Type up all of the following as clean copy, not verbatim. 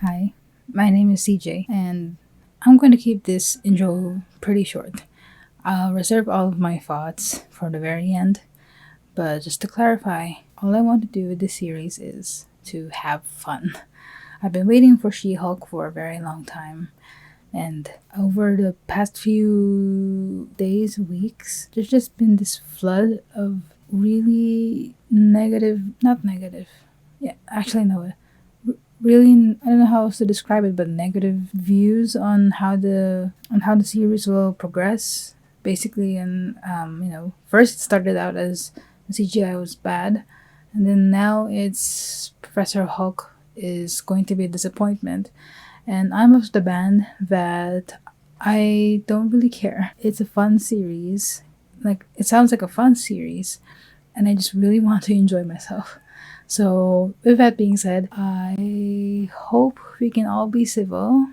Hi, my name is CJ, and I'm going to keep this intro pretty short. I'll reserve all of my thoughts for the very end, but just to clarify, all I want to do with this series is to have fun. I've been waiting for She Hulk for a very long time, and over the past few days, weeks, there's just been this flood of really negative, not negative, yeah, actually, no, really, I don't know how else to describe it, but negative views on how the series will progress. Basically, and first it started out as the CGI was bad, and then now it's Professor Hulk is going to be a disappointment. And I'm of the band that I don't really care. It's a fun series. Like, it sounds like a fun series, and I just really want to enjoy myself. So, with that being said, I hope we can all be civil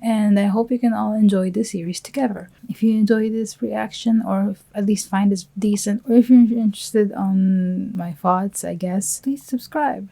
and I hope you can all enjoy this series together. If you enjoy this reaction or at least find this decent, or if you're interested on my thoughts, I guess, please subscribe.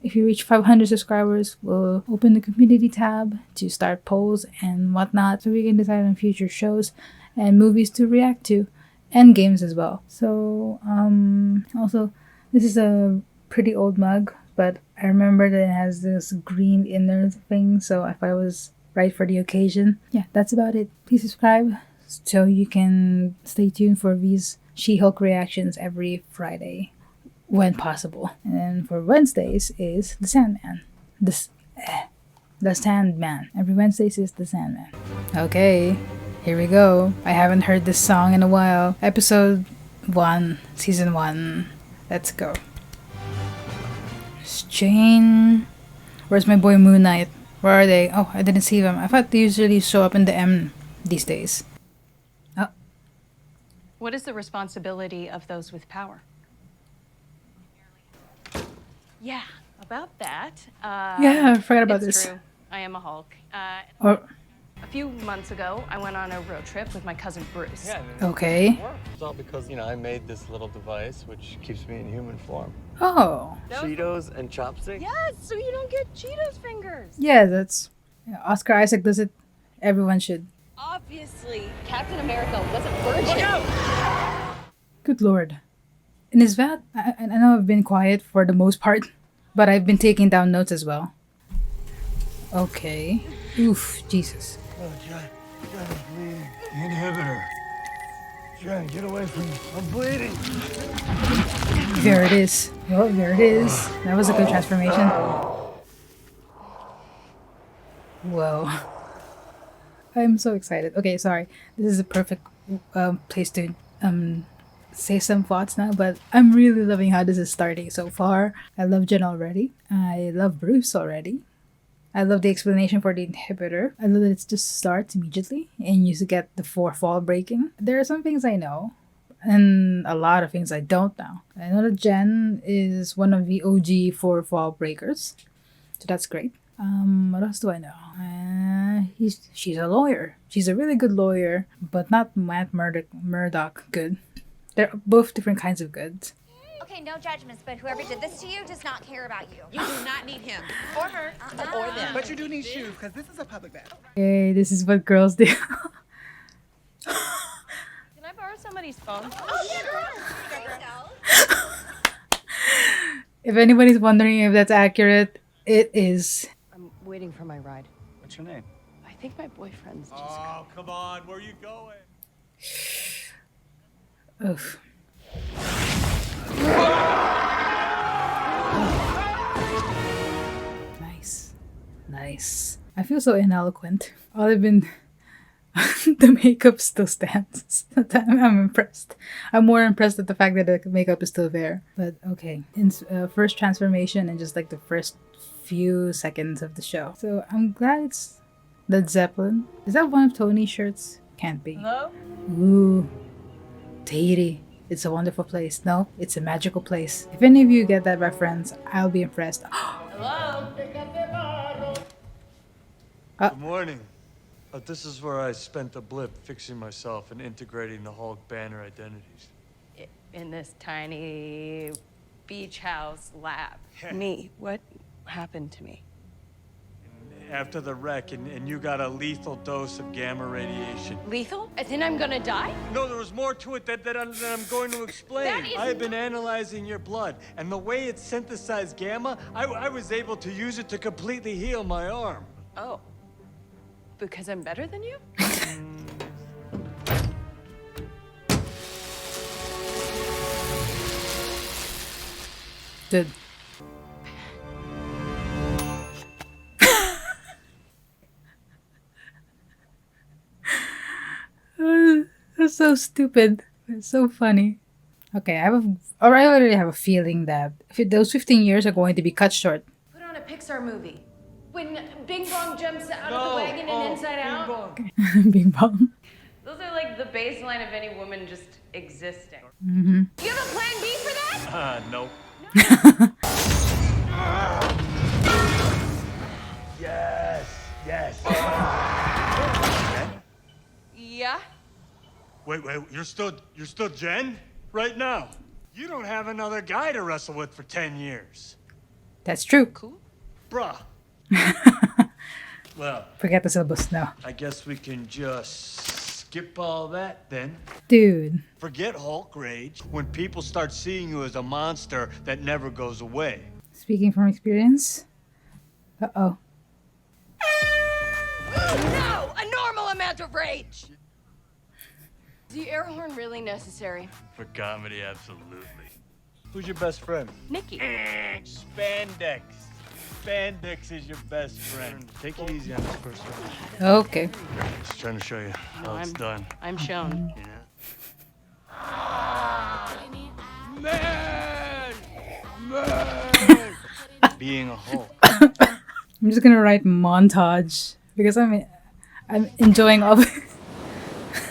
If you reach 500 subscribers, we'll open the community tab to start polls and whatnot so we can decide on future shows and movies to react to and games as well. So, also, this is a pretty old mug, but I remember that it has this green inner thing, so I thought it was right for the occasion. Yeah, that's about it. Please subscribe so you can stay tuned for these She-Hulk reactions every Friday when possible. And then for Wednesdays is the Sandman. The Sandman. Every Wednesdays is the Sandman. Okay, here we go. I haven't heard this song in a while. Episode 1, Season 1. Let's go. Jane. Where's my boy Moon Knight? Where are they? Oh, I didn't see them. I thought they usually show up in the M these days. Oh. What is the responsibility of those with power? Yeah, about that. Yeah, I forgot about it's this. True. I am a Hulk. Or A few months ago, I went on a road trip with my cousin Bruce. Yeah, okay. it's all because, I made this little device which keeps me in human form. Oh. Cheetos and chopsticks? Yes, so you don't get Cheetos fingers. Yeah, that's Oscar Isaac does it. Everyone should. Obviously, Captain America wasn't virgin. Good lord. And is that I know I've been quiet for the most part, but I've been taking down notes as well. Okay. Oof, Jesus. Oh, John, I'm bleeding. The inhibitor. John, get away from me. I'm bleeding. There it is. Oh, there it is. That was a good transformation. Whoa. I'm so excited. Okay, sorry. This is a perfect place to say some thoughts now, but I'm really loving how this is starting so far. I love Jen already. I love Bruce already. I love the explanation for the inhibitor. I love that it just starts immediately and you get the fourth wall breaking. There are some things I know and a lot of things I don't know. I know that Jen is one of the OG fourth wall breakers, so that's great. What else do I know? She's a lawyer. She's a really good lawyer, but not Matt Murdock good. They're both different kinds of good. Okay, no judgments, but whoever did this to you does not care about you. You do not need him or her or them. But you do need shoes because this is a public bath. Okay, this is what girls do. Can I borrow somebody's phone? If anybody's wondering if that's accurate, it is. I'm waiting for my ride. What's your name? I think my boyfriend's just. Oh, come on. Where are you going? Oof. Nice. I feel so ineloquent. All I've been. The makeup still stands. I'm impressed. I'm more impressed at the fact that the makeup is still there. But okay. In first transformation and just like the first few seconds of the show. So I'm glad it's Led Zeppelin. Is that one of Tony's shirts? Can't be. Hello? Ooh. D.I.D. It's a wonderful place. No, it's a magical place. If any of you get that reference, I'll be impressed. Hello? Good morning. This is where I spent a blip fixing myself and integrating the Hulk banner identities. In this tiny beach house lab. Me. What happened to me? after the wreck, and you got a lethal dose of gamma radiation. Lethal? As in I'm gonna die? No, there was more to it that I'm going to explain. That is I have been analyzing your blood, and the way it synthesized gamma, I was able to use it to completely heal my arm. Oh. Because I'm better than you? Good. That's so stupid. It's so funny. Okay, I already have a feeling that those 15 years are going to be cut short. Put on a Pixar movie. When Bing Bong jumps out of the wagon and Inside Out. Bing bong. Those are like the baseline of any woman just existing. Mm-hmm. You have a plan B for that? No. Yes. Yeah. Wait, you're still Jen? Right now? You don't have another guy to wrestle with for 10 years. That's true. Cool. Bruh. Well, Forget the syllabus now. I guess we can just skip all that then. Dude. Forget Hulk rage when people start seeing you as a monster that never goes away. Speaking from experience. Uh-oh. No! A normal amount of rage! Is the air horn really necessary? For comedy, absolutely. Who's your best friend? Nikki. Spandex. Spandex is your best friend. Take it easy on this first one. Okay. Just trying to show you how it's done. I'm shown. Man! Being a Hulk. I'm just gonna write montage because I'm enjoying all of it.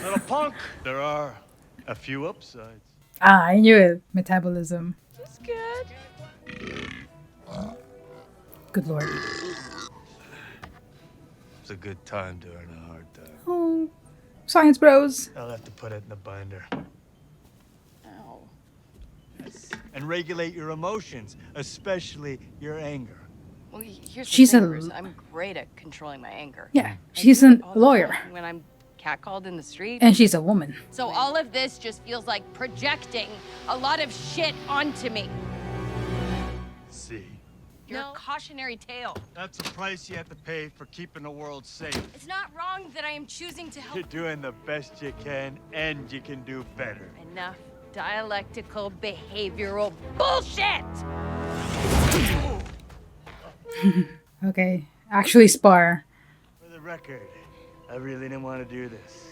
Little punk. There are a few upsides. I knew it. Metabolism. That's good. Good lord. It's a good time during a hard time. Oh, science bros. I'll have to put it in the binder. Ow. And regulate your emotions, especially your anger. Well, here's the She's thing, a- Bruce. I'm great at controlling my anger. Yeah, I she's do a it all the lawyer. time when I'm catcalled in the street. And she's a woman. So all of this just feels like projecting a lot of shit onto me. See, You're a cautionary tale. that's the price you have to pay for keeping the world safe. It's not wrong that I am choosing to help. You're doing the best you can, and you can do better. Enough dialectical behavioral bullshit! Okay, actually spar. For the record, I really didn't want to do this.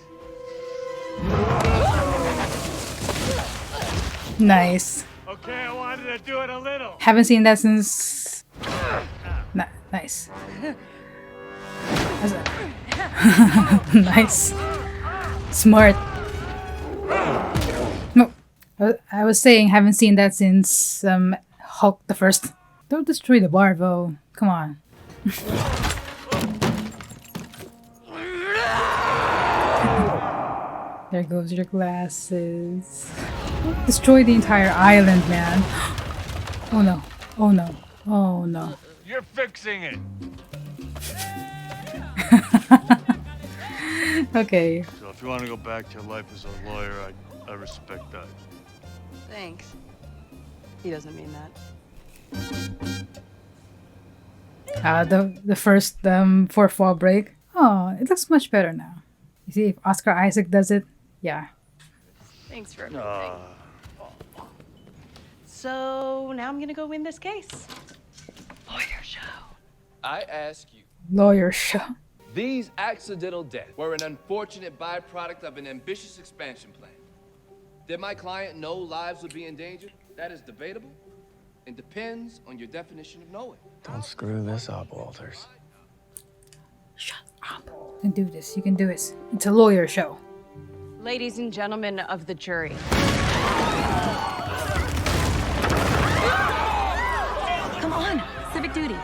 Nice. Okay, I wanted to do it a little. Haven't seen that since. Nice. Nice. Smart. No, I was saying haven't seen that since Hulk the first. Don't destroy the bar, though. Come on. There goes your glasses. Don't destroy the entire island, man. Oh no. Oh no. Oh no. You're fixing it. Okay. So if you want to go back to your life as a lawyer, I respect that. Thanks. He doesn't mean that. The first fourth wall break. Oh, it looks much better now. You see, if Oscar Isaac does it, yeah. Thanks for everything. So now I'm gonna go win this case. Lawyer show. I ask you, Lawyer show. these accidental deaths were an unfortunate byproduct of an ambitious expansion plan. Did my client know lives would be endangered? That is debatable and depends on your definition of knowing. Don't screw this up, Walters. Shut up. You can do this. You can do this. It's a lawyer show. Ladies and gentlemen of the jury. Come on, civic duty.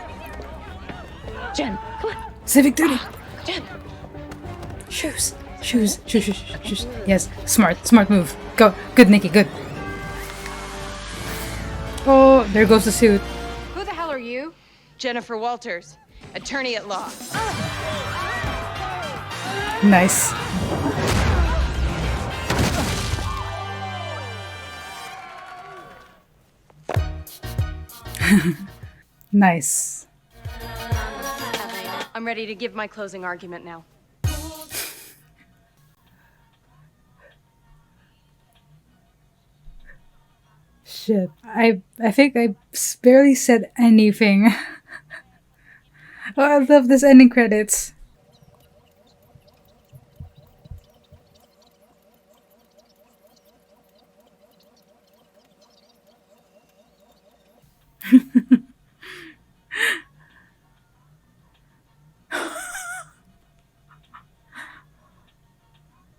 Jen, come on. Civic duty. Jen. Shoes. Shoes. Yes. Smart move. Go. Good, Nikki. Good. Oh, there goes the suit. Who the hell are you? Jennifer Walters. attorney at law. Nice. Nice. I'm ready to give my closing argument now. Shit. I think I barely said anything. Oh, I love this ending credits.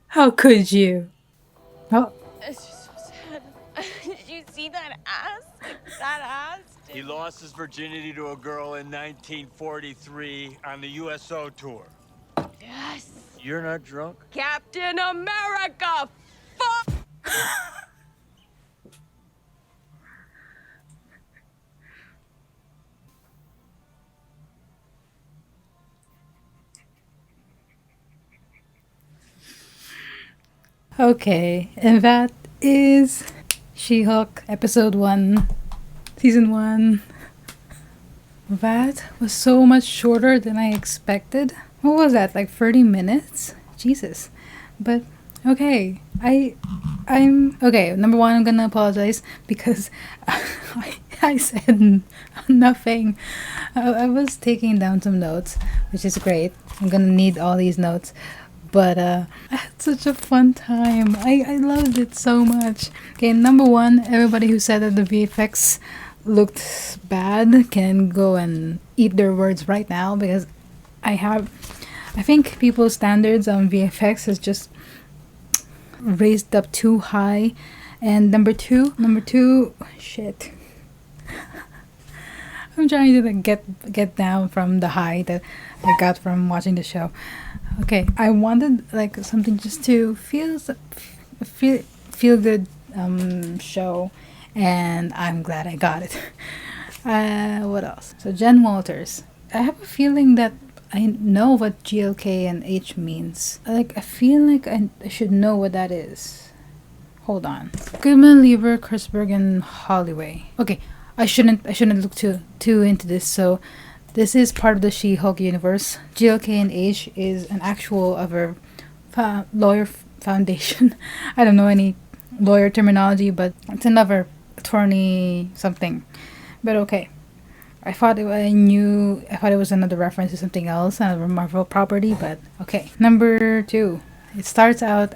How could you? Oh, It's just so sad. Did you see that ass? That ass? He lost his virginity to a girl in 1943 on the USO tour. Yes. You're not drunk? Captain America! Fuck! okay. And that is She-Hulk episode 1, season 1. That was so much shorter than I expected. What was that, like 30 minutes? Jesus. But okay, I'm okay. Number one, I'm gonna apologize because I said nothing. I was taking down some notes, which is great. I'm gonna need all these notes. But I had such a fun time. I loved it so much. Okay, number one, everybody who said that the VFX looked bad can go and eat their words right now, because I think people's standards on VFX is just raised up too high. And number two, shit. I'm trying to like, get down from the high that I got from watching the show. Okay, I wanted like something just to feel good show, and I'm glad I got it. What else? So Jen Walters. I have a feeling that I know what GLK and H means. Like I feel like I should know what that is. Hold on. Goodman, Lieber, Kurzberg, and Holloway. Okay, I shouldn't look too into this. So this is part of the She-Hulk universe. GLK and H is an actual other lawyer foundation. I don't know any lawyer terminology, but it's another attorney something. But okay. I thought it was another reference to something else, another Marvel property, but okay. Number 2. It starts out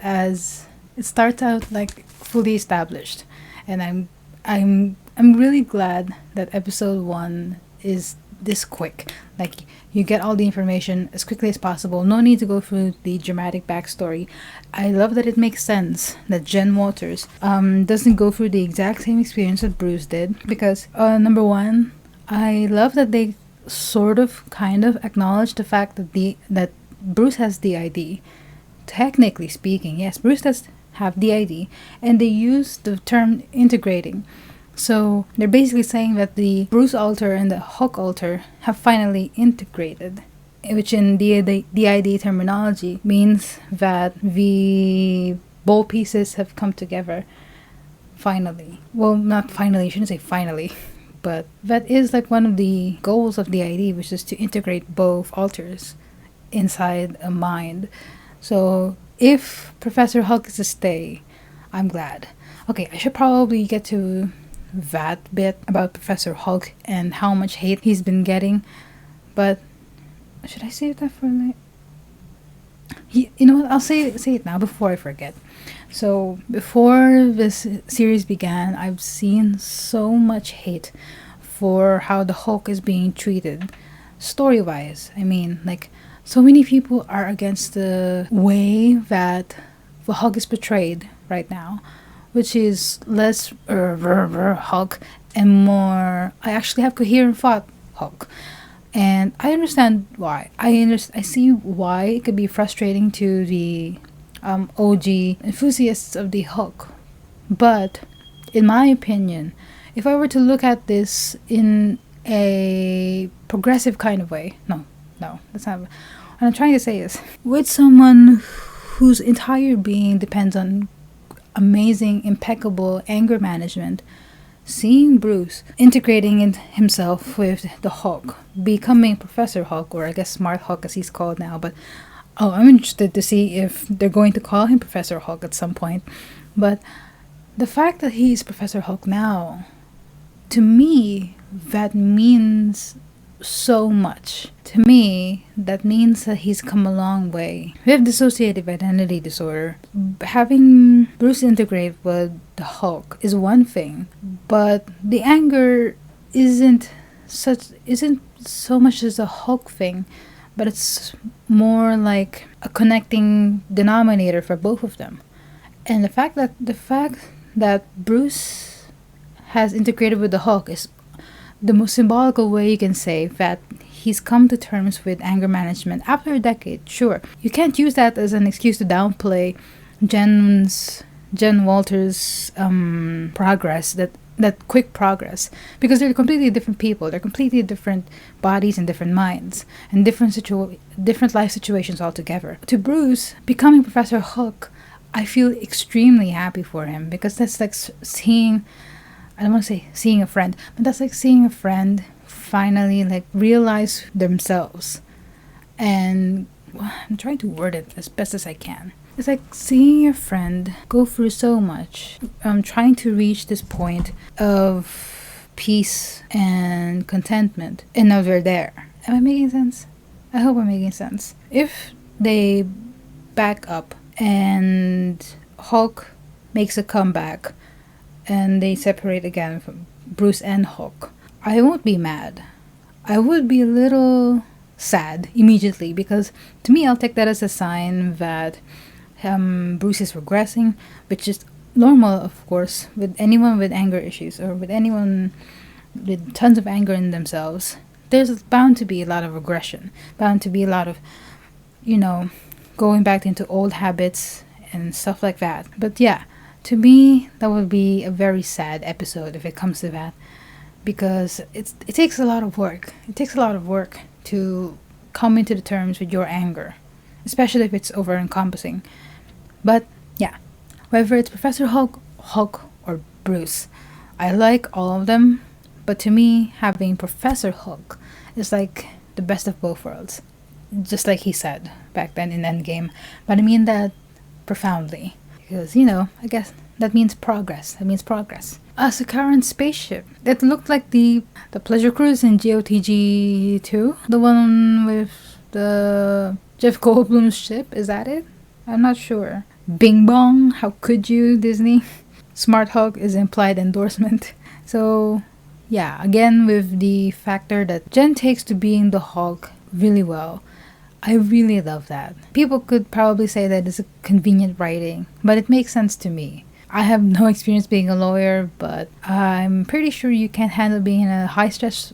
like fully established, and I'm really glad that episode 1 is this quick. Like you get all the information as quickly as possible. No need to go through the dramatic backstory. I love that it makes sense that Jen Walters doesn't go through the exact same experience that Bruce did, because number 1, I love that they kind of acknowledge the fact that Bruce has D.I.D. Technically speaking, yes, Bruce does have D.I.D. and they use the term integrating. So they're basically saying that the Bruce alter and the Hulk alter have finally integrated, which in D.I.D. terminology means that the both pieces have come together finally. Well, not finally, I shouldn't say finally, but that is like one of the goals of D.I.D., which is to integrate both alters inside a mind. So if Professor Hulk is to stay, I'm glad. Okay, I should probably get to that bit about Professor Hulk and how much hate he's been getting, but should I save that for like? You know what? I'll say it now before I forget. So before this series began, I've seen so much hate for how the Hulk is being treated, story-wise. I mean, like so many people are against the way that the Hulk is portrayed right now, which is less Hulk and more I actually have coherent thought Hulk. And I understand why. I see why it could be frustrating to the OG enthusiasts of the Hulk. But in my opinion, if I were to look at this in a progressive kind of way. No, that's not what I'm trying to say is with someone whose entire being depends on amazing, impeccable anger management. Seeing Bruce integrating in himself with the Hulk, becoming Professor Hulk, or I guess Smart Hulk as he's called now, but I'm interested to see if they're going to call him Professor Hulk at some point. But the fact that he's Professor Hulk now, to me, that means so much. To me, that means that he's come a long way. With dissociative identity disorder, having Bruce integrate with the Hulk is one thing, but the anger isn't so much as a Hulk thing, but it's more like a connecting denominator for both of them. And the fact that Bruce has integrated with the Hulk is the most symbolical way you can say that he's come to terms with anger management after a decade. Sure, you can't use that as an excuse to downplay Jen Walters' progress, that quick progress, because they're completely different people. They're completely different bodies and different minds and different life situations altogether. To Bruce, becoming Professor Hulk, I feel extremely happy for him, because that's like seeing, I don't want to say seeing a friend, but that's like seeing a friend finally like realize themselves. And I'm trying to word it as best as I can. It's like seeing your friend go through so much, trying to reach this point of peace and contentment, and now they're there. Am I making sense? I hope I'm making sense. If they back up and Hulk makes a comeback and they separate again from Bruce and Hulk, I won't be mad. I would be a little sad immediately, because to me, I'll take that as a sign that Bruce is regressing, which is normal, of course, with anyone with anger issues or with anyone with tons of anger in themselves. There's bound to be a lot of regression, bound to be a lot of, going back into old habits and stuff like that. But yeah, to me, that would be a very sad episode if it comes to that, because it takes a lot of work. It takes a lot of work to come into the terms with your anger, especially if it's over encompassing. But yeah, whether it's Professor Hulk, or Bruce, I like all of them. But to me, having Professor Hulk is like the best of both worlds, just like he said back then in Endgame. But I mean that profoundly, because I guess that means progress. That means progress. As a current spaceship, it looked like the Pleasure Cruise in GOTG 2, the one with the Jeff Goldblum's ship. Is that it? I'm not sure. Bing bong, how could you, Disney? Smart Hulk is implied endorsement. So yeah, again with the factor that Jen takes to being the Hulk really well. I really love that. People could probably say that it's a convenient writing, but it makes sense to me. I have no experience being a lawyer, but I'm pretty sure you can't handle being in a high stress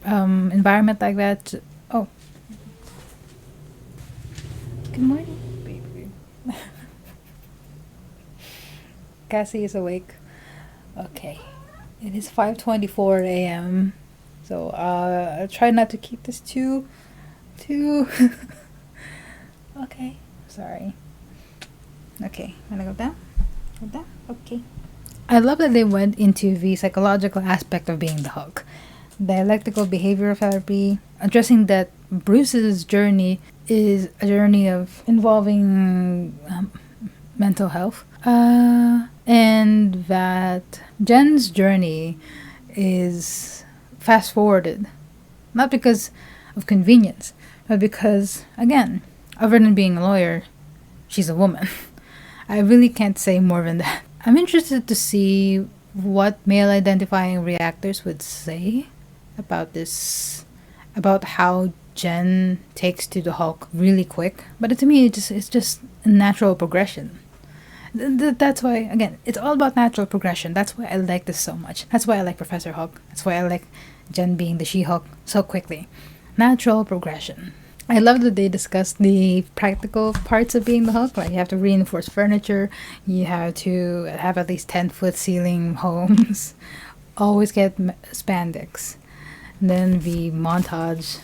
environment like that. Oh, good morning, baby. Cassie is awake. Okay, it is 5:24 a.m. So I'll try not to keep this too. Okay, sorry. Okay, wanna go down? Go down? Okay. I love that they went into the psychological aspect of being the Hulk. Dialectical behavioral therapy, addressing that Bruce's journey is a journey of involving mental health, and that Jen's journey is fast forwarded, not because of convenience, but because, again, other than being a lawyer, she's a woman. I really can't say more than that. I'm interested to see what male identifying reactors would say about this, about how Jen takes to the Hulk really quick. But to me, it's just a natural progression. That's why, again, it's all about natural progression. That's why I like this so much. That's why I like Professor Hulk. That's why I like Jen being the She-Hulk so quickly. Natural progression. I love that they discussed the practical parts of being the Hulk. Like, you have to reinforce furniture, you have to have at least 10-foot ceiling homes, always get spandex. And then the montage,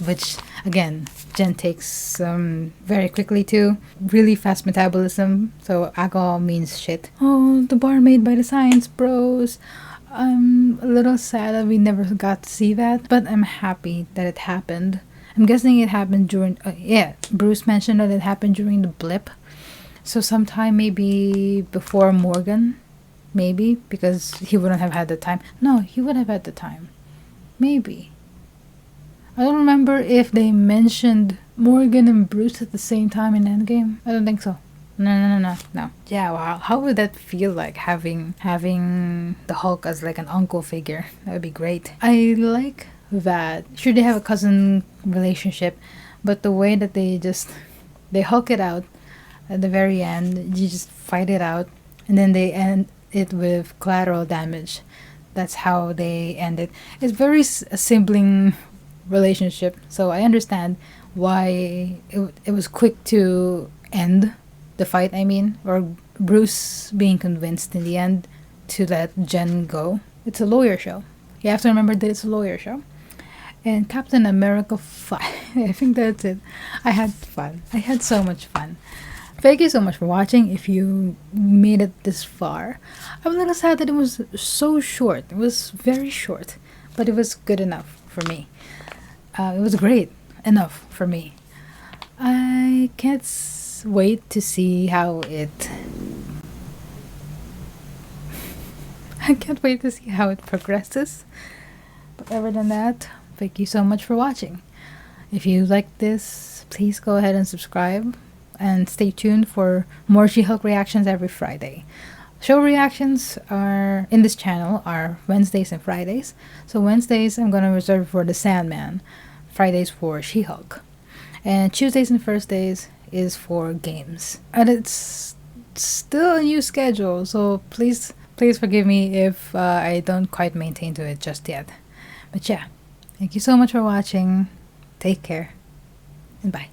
which again, Jen takes very quickly too. Really fast metabolism, so alcohol means shit. Oh, the bar made by the science bros. I'm a little sad that we never got to see that, but I'm happy that it happened. I'm guessing it happened during, Bruce mentioned that it happened during the blip. So sometime maybe before Morgan, maybe, because he wouldn't have had the time. No, he would have had the time. Maybe. I don't remember if they mentioned Morgan and Bruce at the same time in Endgame. I don't think so. No. Yeah, wow. How would that feel like having the Hulk as like an uncle figure? That would be great. I like that. Sure, they have a cousin relationship, but the way that they Hulk it out at the very end, you just fight it out, and then they end it with collateral damage. That's how they end it. It's very a sibling relationship, so I understand why it was quick to end the fight, I mean, or Bruce being convinced in the end to let Jen go. It's a lawyer show. You have to remember that it's a lawyer show. And Captain America 5. I think that's it. I had fun. I had so much fun. Thank you so much for watching. If you made it this far, I'm a little sad that it was so short. It was very short, but it was good enough for me. It was great enough for me. I can't wait to see how it. I can't wait to see how it progresses. But other than that, thank you so much for watching. If you like this, please go ahead and subscribe. And stay tuned for more She-Hulk reactions every Friday. Show reactions are in this channel are Wednesdays and Fridays. So Wednesdays I'm gonna reserve for the Sandman. Fridays for She-Hulk. And Tuesdays and Thursdays is for games. And it's still a new schedule, so please forgive me if I don't quite maintain to it just yet. But yeah, thank you so much for watching. Take care, and bye.